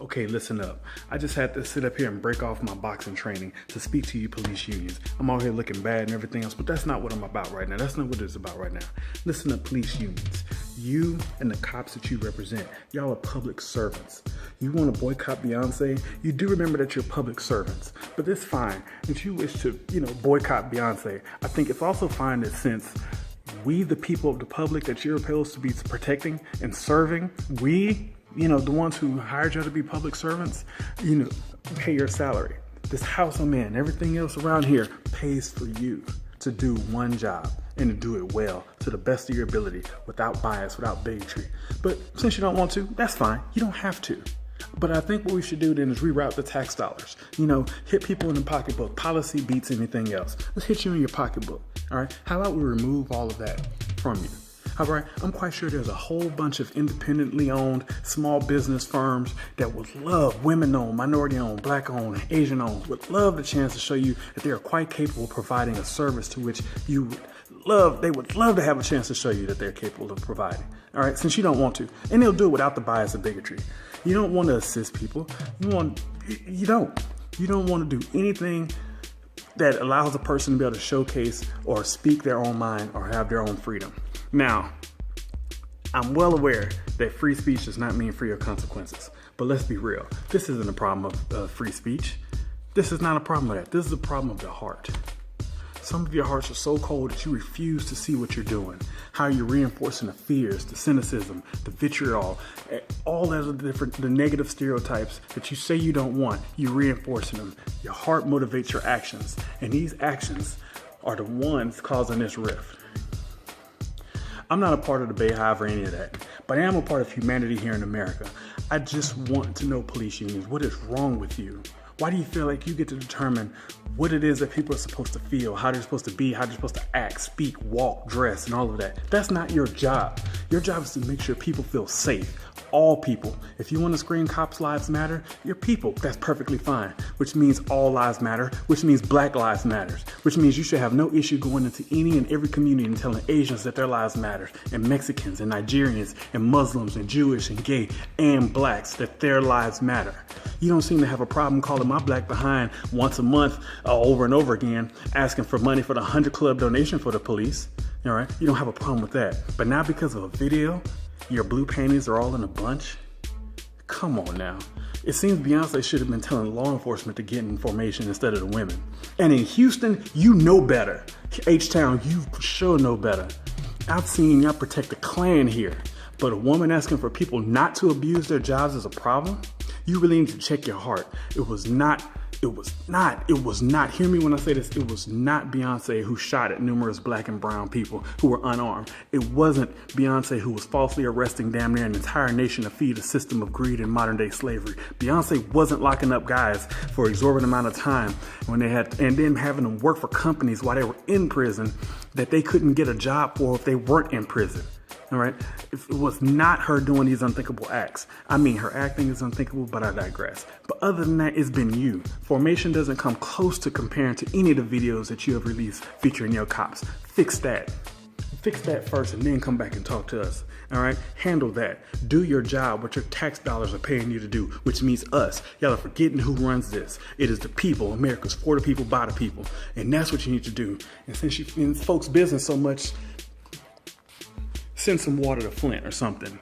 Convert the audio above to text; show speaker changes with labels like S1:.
S1: Okay, listen up. I just had to sit up here and break off my boxing training to speak to you police unions. I'm out here looking bad and everything else, but that's not what I'm about right now. That's not what it's about right now. Listen up, police unions. You and the cops that you represent, y'all are public servants. You want to boycott Beyonce? You do remember that you're public servants, but it's fine. If you wish to, boycott Beyonce, I think it's also fine that since we, the people of the public that you're supposed to be protecting and serving, the ones who hired you to be public servants, pay your salary. This house I'm in, everything else around here pays for you to do one job and to do it well to the best of your ability without bias, without bigotry. But since you don't want to, that's fine. You don't have to. But I think what we should do then is reroute the tax dollars. Hit people in the pocketbook. Policy beats anything else. Let's hit you in your pocketbook. All right. How about we remove all of that from you? All right, I'm quite sure there's a whole bunch of independently owned small business firms that would love women-owned, minority-owned, black-owned, Asian-owned, would love the chance to show you that they are quite capable of providing a service to which they would love to have a chance to show you that they're capable of providing. All right, since you don't want to. And they'll do it without the bias of bigotry. You don't want to assist people. You don't want to do anything that allows a person to be able to showcase or speak their own mind or have their own freedom. Now, I'm well aware that free speech does not mean free of consequences, but let's be real. This isn't a problem of free speech. This is not a problem of that. This is a problem of the heart. Some of your hearts are so cold that you refuse to see what you're doing, how you're reinforcing the fears, the cynicism, the vitriol, all the negative stereotypes that you say you don't want, you're reinforcing them. Your heart motivates your actions, and these actions are the ones causing this rift. I'm not a part of the Bayhive or any of that, but I am a part of humanity here in America. I just want to know, police unions, what is wrong with you? Why do you feel like you get to determine what it is that people are supposed to feel, how they're supposed to be, how they're supposed to act, speak, walk, dress, and all of that? That's not your job. Your job is to make sure people feel safe. All people. If you want to scream cops' lives matter, you're people. That's perfectly fine. Which means all lives matter, which means black lives matters, which means you should have no issue going into any and every community and telling Asians that their lives matter, and Mexicans and Nigerians and Muslims and Jewish and gay and blacks that their lives matter. You don't seem to have a problem calling my black behind once a month over and over again, asking for money for the 100 Club donation for the police. All right, you don't have a problem with that. But now because of a video, your blue panties are all in a bunch? Come on now. It seems Beyonce should have been telling law enforcement to get in formation instead of the women. And in Houston, you know better. H-Town, you sure know better. I've seen y'all protect the Klan here. But a woman asking for people not to abuse their jobs is a problem? You really need to check your heart. It was not, hear me when I say this, it was not Beyonce who shot at numerous black and brown people who were unarmed. It wasn't Beyonce who was falsely arresting damn near an entire nation to feed a system of greed and modern day slavery. Beyonce wasn't locking up guys for an exorbitant amount of time and then having them work for companies while they were in prison that they couldn't get a job for if they weren't in prison. All right. It was not her doing these unthinkable acts. I mean, her acting is unthinkable, but I digress. But other than that, it's been you. Formation doesn't come close to comparing to any of the videos that you have released featuring your cops. Fix that. Fix that first and then come back and talk to us. All right. Handle that. Do your job, what your tax dollars are paying you to do, which means us. Y'all are forgetting who runs this. It is the people. America's for the people, by the people. And that's what you need to do. And since you're in folks' business so much, send some water to Flint or something.